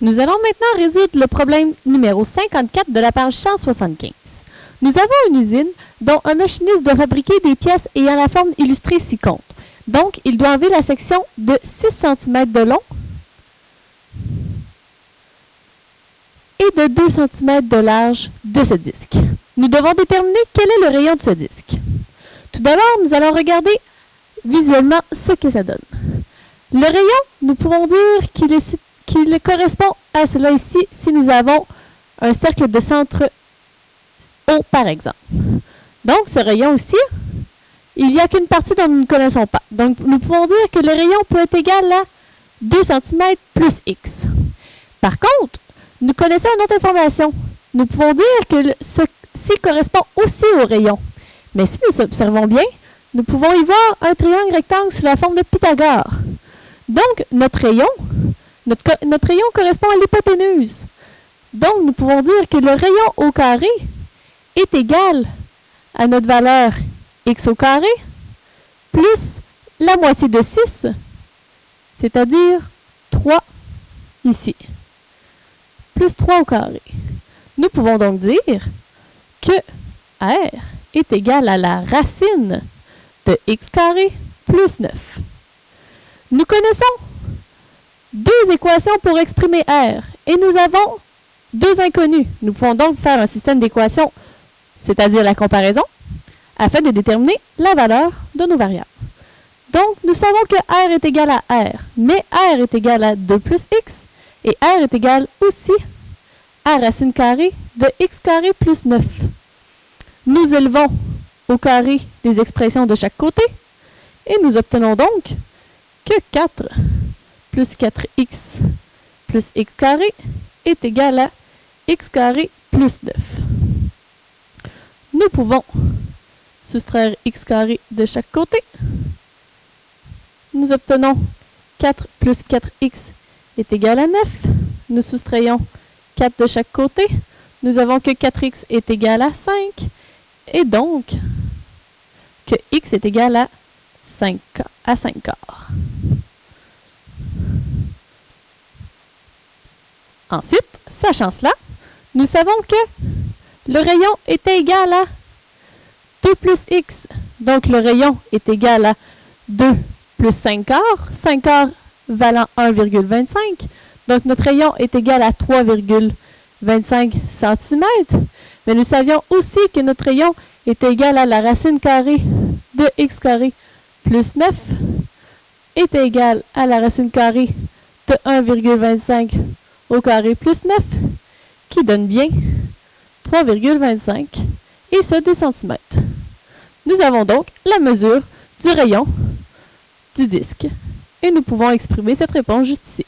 Nous allons maintenant résoudre le problème numéro 54 de la page 175. Nous avons une usine dont un machiniste doit fabriquer des pièces ayant la forme illustrée ci-contre. Donc, il doit enlever la section de 6 cm de long et de 2 cm de large de ce disque. Nous devons déterminer quel est le rayon de ce disque. Tout d'abord, nous allons regarder visuellement ce que ça donne. Le rayon, nous pouvons dire qu'il correspond à cela ici si nous avons un cercle de centre O, par exemple. Donc, ce rayon ici, il n'y a qu'une partie dont nous ne connaissons pas. Donc, nous pouvons dire que le rayon peut être égal à 2 cm plus X. Par contre, nous connaissons une autre information. Nous pouvons dire que ceci correspond aussi au rayon. Mais si nous observons bien, nous pouvons y voir un triangle rectangle sous la forme de Pythagore. Donc, notre rayon correspond à l'hypoténuse. Donc, nous pouvons dire que le rayon au carré est égal à notre valeur x au carré plus la moitié de 6, c'est-à-dire 3 ici, plus 3 au carré. Nous pouvons donc dire que R est égal à la racine de x carré plus 9. Nous connaissons deux équations pour exprimer R et nous avons deux inconnus. Nous pouvons donc faire un système d'équations, c'est-à-dire la comparaison, afin de déterminer la valeur de nos variables. Donc, nous savons que R est égal à R, mais R est égal à 2 plus X, et R est égal aussi à racine carrée de X carré plus 9. Nous élevons au carré des expressions de chaque côté, et nous obtenons donc que 4 plus 4X plus X carré est égal à X carré plus 9. Nous pouvons soustraire X carré de chaque côté. Nous obtenons 4 plus 4X est égal à 9. Nous soustrayons 4 de chaque côté. Nous avons que 4X est égal à 5. Et donc, que X est égal à 5 quarts. Ensuite, sachant cela, nous savons que le rayon est égal à 2 plus X. Donc, le rayon est égal à 2 plus 5 quarts. 5 quarts valant 1,25. Donc, notre rayon est égal à 3,25 cm. Mais nous savions aussi que notre rayon est égal à la racine carrée de X carré plus 9 est égal à la racine carrée de 1,25 au carré plus 9, qui donne bien 3,25 et ce des centimètres. Nous avons donc la mesure du rayon du disque et nous pouvons exprimer cette réponse juste ici.